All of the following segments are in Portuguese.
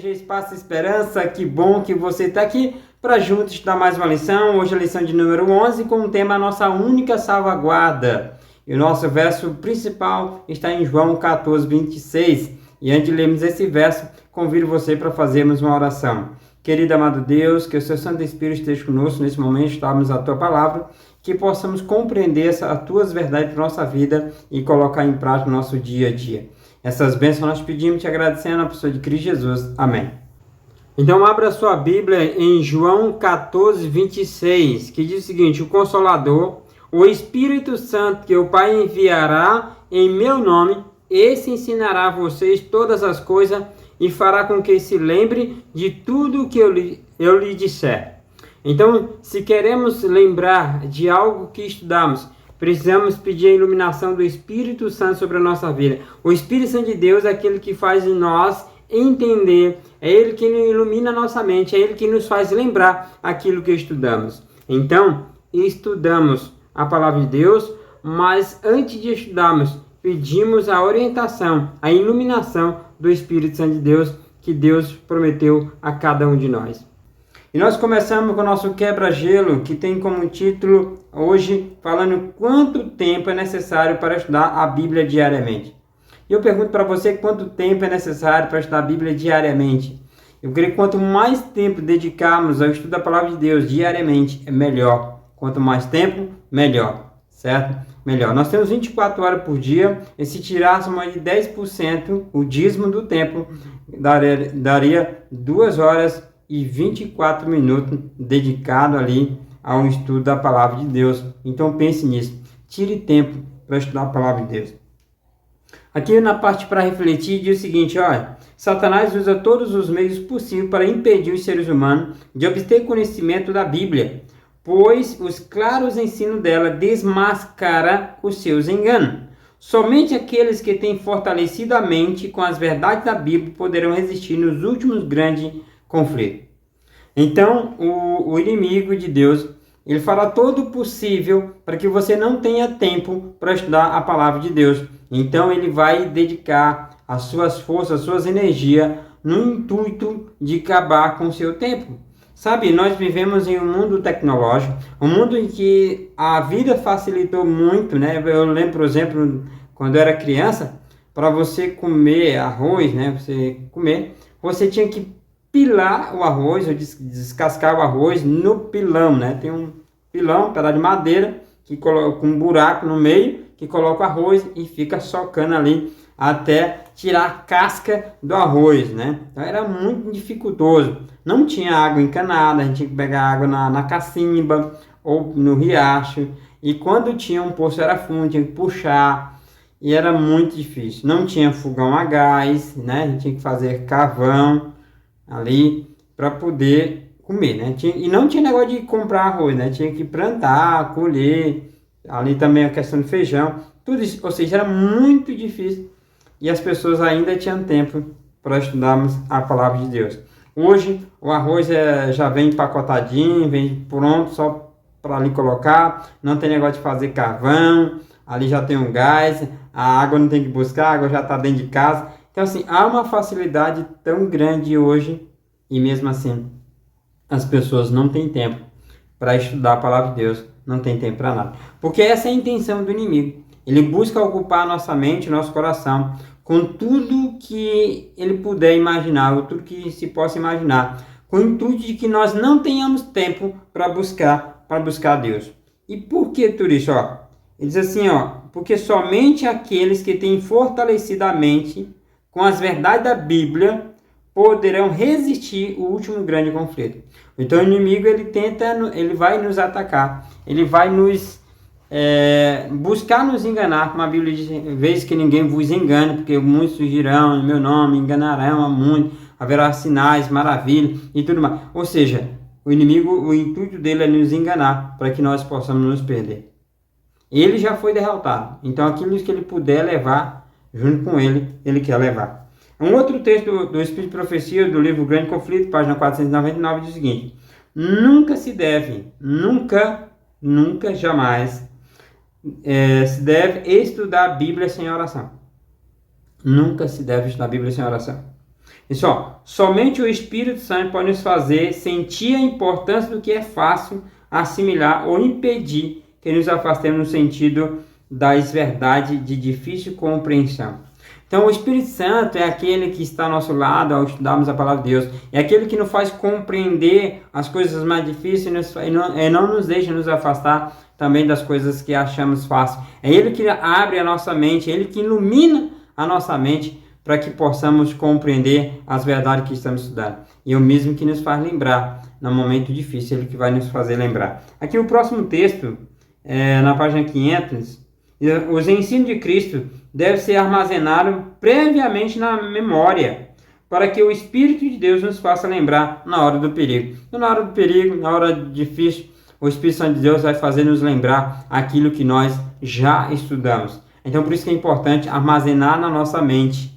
Igreja Espaço Esperança, que bom que você está aqui para juntos estudar mais uma lição. Hoje a lição de número 11 com o tema Nossa Única Salvaguarda. E o nosso verso principal está em João 14, 26. E antes de lermos esse verso, convido você para fazermos uma oração. Querido amado Deus, que o seu Santo Espírito esteja conosco nesse momento, estamos a tua palavra, que possamos compreender as tuas verdades para a nossa vida e colocar em prática no nosso dia a dia. Essas bênçãos nós pedimos te agradecendo na pessoa de Cristo Jesus. Amém. Então abra sua Bíblia em João 14, 26, que diz o seguinte: o Consolador, o Espírito Santo que o Pai enviará em meu nome, esse ensinará a vocês todas as coisas e fará com que se lembre de tudo o que eu lhe disser. Então, se queremos lembrar de algo que estudamos, precisamos pedir a iluminação do Espírito Santo sobre a nossa vida. O Espírito Santo de Deus é aquele que faz em nós entender, é Ele que ilumina a nossa mente, é Ele que nos faz lembrar aquilo que estudamos. Então, estudamos a Palavra de Deus, mas antes de estudarmos, pedimos a orientação, a iluminação do Espírito Santo de Deus, que Deus prometeu a cada um de nós. E nós começamos com o nosso quebra-gelo, que tem como título hoje, falando quanto tempo é necessário para estudar a Bíblia diariamente. E eu pergunto para você quanto tempo é necessário para estudar a Bíblia diariamente. Eu creio que quanto mais tempo dedicarmos ao estudo da Palavra de Deus diariamente, é melhor. Quanto mais tempo, melhor, certo? Melhor. Nós temos 24 horas por dia, e se tirássemos aí 10%, o dízimo do tempo, daria 2 horas e 24 minutos dedicado ali ao estudo da Palavra de Deus. Então pense nisso. Tire tempo para estudar a Palavra de Deus. Aqui na parte para refletir diz o seguinte, olha: Satanás usa todos os meios possíveis para impedir os seres humanos de obter conhecimento da Bíblia, pois os claros ensinos dela desmascaram os seus enganos. Somente aqueles que têm fortalecido a mente com as verdades da Bíblia poderão resistir nos últimos grandes conflito. Então, o inimigo de Deus, ele fará todo o possível para que você não tenha tempo para estudar a palavra de Deus. Então, ele vai dedicar as suas forças, as suas energias, no intuito de acabar com o seu tempo. Sabe, nós vivemos em um mundo tecnológico, um mundo em que a vida facilitou muito, né? Eu lembro, por exemplo, quando eu era criança, para você comer arroz, né? Você tinha que pilar o arroz, ou descascar o arroz no pilão, né? Tem um pilão, um pedaço de madeira, que coloca um buraco no meio, que coloca o arroz e fica socando ali até tirar a casca do arroz, né? Então era muito dificultoso. Não tinha água encanada, a gente tinha que pegar água na cacimba ou no riacho. E quando tinha um poço era fundo, tinha que puxar. E era muito difícil. Não tinha fogão a gás, né? A gente tinha que fazer carvão ali para poder comer, né? E não tinha negócio de comprar arroz, né? Tinha que plantar, colher, ali também a questão do feijão, tudo isso, ou seja, era muito difícil e as pessoas ainda tinham tempo para estudarmos a palavra de Deus. Hoje o arroz já vem empacotadinho, vem pronto só para ali colocar, não tem negócio de fazer carvão, ali já tem um gás, a água não tem que buscar, a água já está dentro de casa. Então, assim, há uma facilidade tão grande hoje e mesmo assim as pessoas não têm tempo para estudar a palavra de Deus, não tem tempo para nada. Porque essa é a intenção do inimigo. Ele busca ocupar a nossa mente, nosso coração, com tudo que ele puder imaginar, ou tudo que se possa imaginar, com o intuito de que nós não tenhamos tempo para buscar Deus. E por que tudo isso? Ele diz assim, porque somente aqueles que têm fortalecido a mente com as verdades da Bíblia, poderão resistir o último grande conflito. Então o inimigo ele vai nos atacar, ele vai nos buscar nos enganar, como a Bíblia diz, vez que ninguém vos engane, porque muitos surgirão em meu nome, enganarão a muito, haverá sinais, maravilhas e tudo mais. Ou seja, o inimigo, o intuito dele é nos enganar, para que nós possamos nos perder. Ele já foi derrotado, então aquilo que ele puder levar, junto com ele, ele quer levar. Um outro texto do Espírito de Profecia, do livro Grande Conflito, página 499, diz o seguinte: nunca se deve, jamais, se deve estudar a Bíblia sem oração. Nunca se deve estudar a Bíblia sem oração. Isso, ó, somente o Espírito Santo pode nos fazer sentir a importância do que é fácil assimilar ou impedir que nos afastemos no sentido das verdades de difícil compreensão. Então, o Espírito Santo é aquele que está ao nosso lado ao estudarmos a palavra de Deus. É aquele que nos faz compreender as coisas mais difíceis e não nos deixa nos afastar também das coisas que achamos fáceis. É Ele que abre a nossa mente, é Ele que ilumina a nossa mente para que possamos compreender as verdades que estamos estudando. E é o mesmo que nos faz lembrar no momento difícil, Ele que vai nos fazer lembrar. Aqui o próximo texto, na página 500, os ensinos de Cristo devem ser armazenados previamente na memória, para que o Espírito de Deus nos faça lembrar na hora do perigo. Então, na hora do perigo, na hora difícil, o Espírito Santo de Deus vai fazer nos lembrar aquilo que nós já estudamos. Então, por isso que é importante armazenar na nossa mente,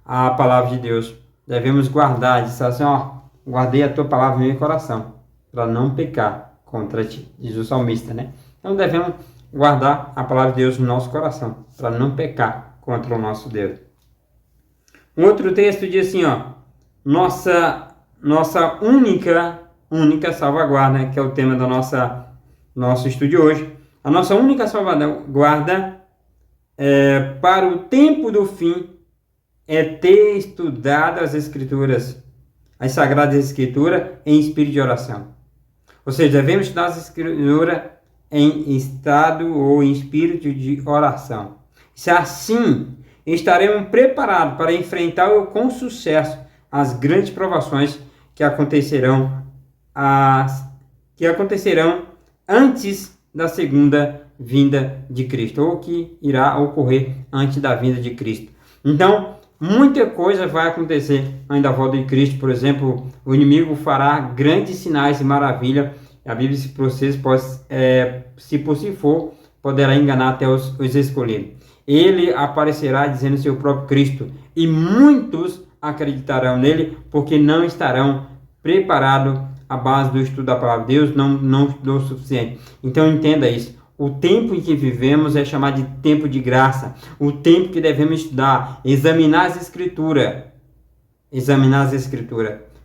a palavra de Deus. Devemos guardar, diz assim, ó, guardei a tua palavra no meu coração, para não pecar contra ti, diz o salmista, né? Então, devemos guardar a palavra de Deus no nosso coração, para não pecar contra o nosso Deus. Um outro texto diz assim, ó, nossa única salvaguarda, que é o tema do nosso estudo de hoje. A nossa única salvaguarda para o tempo do fim é ter estudado as Escrituras, as Sagradas Escrituras, em espírito de oração. Ou seja, devemos estudar as Escrituras em estado ou em espírito de oração. Se assim, estaremos preparados para enfrentar com sucesso as grandes provações que acontecerão antes da segunda vinda de Cristo, ou que irá ocorrer antes da vinda de Cristo. Então, muita coisa vai acontecer antes da volta de Cristo. Por exemplo, o inimigo fará grandes sinais e maravilhas. A Bíblia, se por si for, poderá enganar até os escolhidos. Ele aparecerá dizendo seu próprio Cristo, e muitos acreditarão nele, porque não estarão preparados à base do estudo da palavra de Deus, não estudou o suficiente. Então entenda isso. O tempo em que vivemos é chamado de tempo de graça. O tempo que devemos estudar, examinar as Escrituras.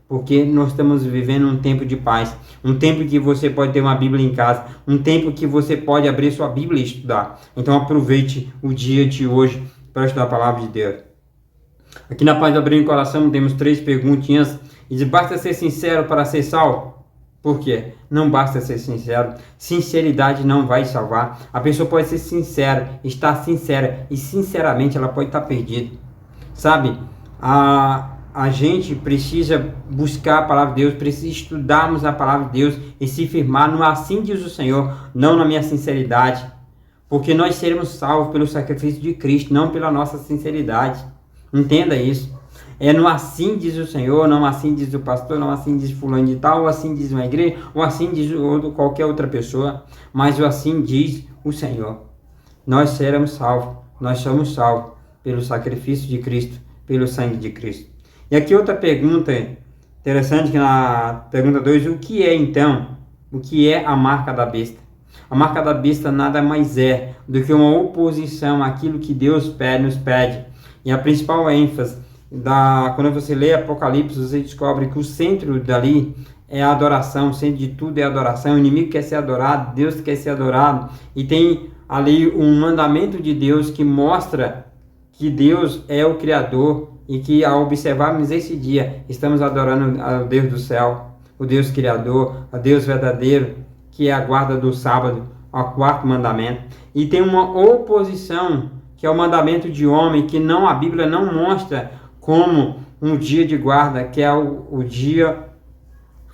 Porque nós estamos vivendo um tempo de paz, um tempo que você pode ter uma Bíblia em casa, um tempo que você pode abrir sua Bíblia e estudar. Então aproveite o dia de hoje para estudar a palavra de Deus. Aqui na Paz do Abrir o Coração temos 3 perguntinhas. E diz, basta ser sincero para ser salvo? Por quê? Não basta ser sincero. Sinceridade não vai salvar. A pessoa pode ser sincera, estar sincera, e sinceramente ela pode estar perdida. Sabe? A gente precisa buscar a palavra de Deus, precisa estudarmos a palavra de Deus e se firmar no assim diz o Senhor, não na minha sinceridade. Porque nós seremos salvos pelo sacrifício de Cristo, não pela nossa sinceridade. Entenda isso. É no assim diz o Senhor, não assim diz o pastor, não assim diz fulano de tal, ou assim diz uma igreja, ou assim diz qualquer outra pessoa, mas o assim diz o Senhor. Nós seremos salvos, nós somos salvos pelo sacrifício de Cristo, pelo sangue de Cristo. E aqui outra pergunta interessante, que na pergunta 2, o que é a marca da besta? A marca da besta nada mais é do que uma oposição àquilo que Deus nos pede. E a principal ênfase, quando você lê Apocalipse, você descobre que o centro dali é a adoração, o centro de tudo é a adoração. O inimigo quer ser adorado, Deus quer ser adorado. E tem ali um mandamento de Deus que mostra que Deus é o Criador, e que ao observarmos esse dia, estamos adorando ao Deus do céu, o Deus Criador, o Deus verdadeiro, que é a guarda do sábado, ao 4º mandamento. E tem uma oposição, que é o mandamento de homem, que a Bíblia não mostra como um dia de guarda, que é o dia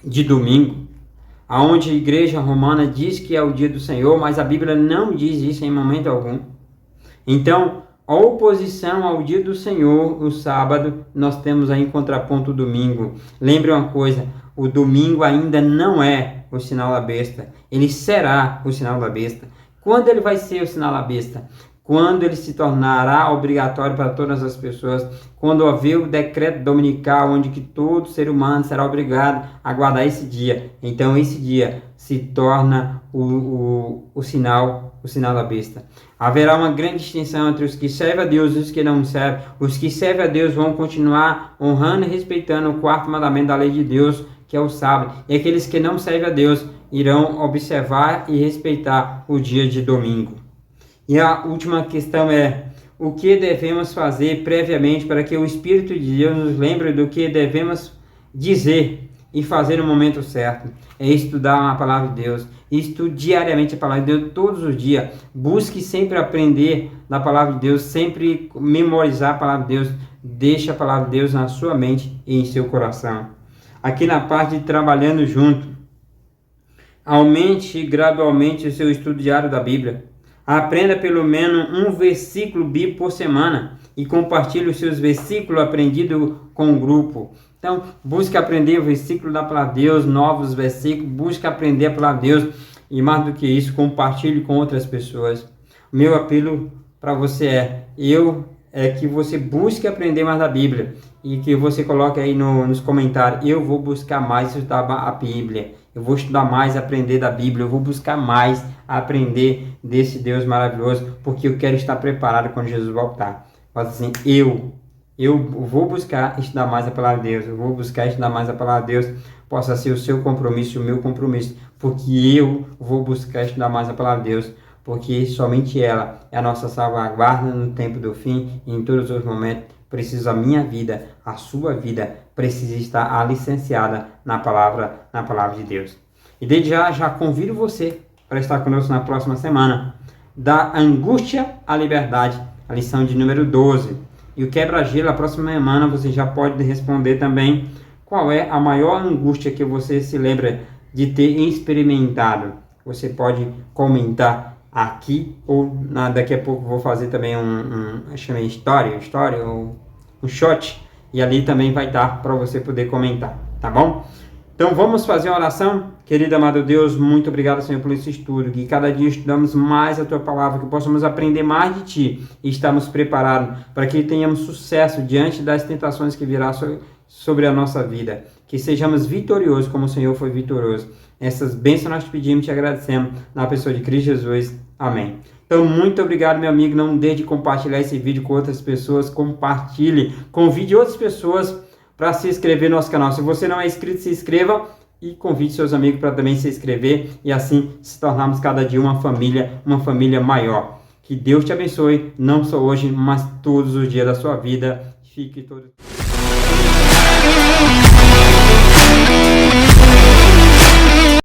de domingo, aonde a igreja romana diz que é o dia do Senhor, mas a Bíblia não diz isso em momento algum. Então, a oposição ao dia do Senhor, o sábado, nós temos aí em contraponto o domingo. Lembre uma coisa, o domingo ainda não é o sinal da besta, ele será o sinal da besta. Quando ele vai ser o sinal da besta? Quando ele se tornará obrigatório para todas as pessoas, quando houver o decreto dominical, onde que todo ser humano será obrigado a guardar esse dia. Então esse dia se torna o sinal o sinal da besta. Haverá uma grande distinção entre os que servem a Deus e os que não servem. Os que servem a Deus vão continuar honrando e respeitando o quarto mandamento da lei de Deus, que é o sábado. E aqueles que não servem a Deus irão observar e respeitar o dia de domingo. E a última questão é: o que devemos fazer previamente para que o Espírito de Deus nos lembre do que devemos dizer e fazer no momento certo? É estudar a palavra de Deus. Estude diariamente a palavra de Deus, todos os dias. Busque sempre aprender da palavra de Deus, sempre memorizar a palavra de Deus. Deixe a palavra de Deus na sua mente e em seu coração. Aqui na parte de trabalhando junto, aumente gradualmente o seu estudo diário da Bíblia. Aprenda pelo menos um versículo bíblico por semana e compartilhe os seus versículos aprendidos com o grupo. Então, busque aprender o versículo da palavra de Deus, novos versículos, busque aprender a palavra de Deus e, mais do que isso, compartilhe com outras pessoas. O meu apelo para você é que você busque aprender mais da Bíblia e que você coloque aí nos comentários: eu vou buscar mais estudar a Bíblia, eu vou estudar mais, aprender da Bíblia, eu vou buscar mais aprender desse Deus maravilhoso, porque eu quero estar preparado quando Jesus voltar. Fala assim: eu vou buscar estudar mais a palavra de Deus, eu vou buscar estudar mais a palavra de Deus, possa ser o seu compromisso, o meu compromisso, porque eu vou buscar estudar mais a palavra de Deus, porque somente ela é a nossa salvaguarda no tempo do fim e em todos os momentos. Preciso a minha vida, a sua vida, precisa estar alicerçada na palavra de Deus. E desde já convido você para estar conosco na próxima semana, da angústia à liberdade, a lição de número 12. E o quebra-gelo, a próxima semana você já pode responder também qual é a maior angústia que você se lembra de ter experimentado. Você pode comentar aqui, ou daqui a pouco vou fazer também chamei história ou um shot, e ali também vai dar para você poder comentar, tá bom? Então vamos fazer uma oração. Querido amado Deus, muito obrigado, Senhor, por esse estudo, que cada dia estudamos mais a Tua Palavra, que possamos aprender mais de Ti e estamos preparados para que tenhamos sucesso diante das tentações que virá sobre a nossa vida, que sejamos vitoriosos como o Senhor foi vitorioso. Essas bênçãos nós te pedimos e te agradecemos na pessoa de Cristo Jesus. Amém. Então, muito obrigado, meu amigo. Não deixe de compartilhar esse vídeo com outras pessoas. Compartilhe, convide outras pessoas para se inscrever no nosso canal. Se você não é inscrito, se inscreva e convide seus amigos para também se inscrever e assim se tornarmos cada dia uma família maior. Que Deus te abençoe, não só hoje, mas todos os dias da sua vida. Fique todo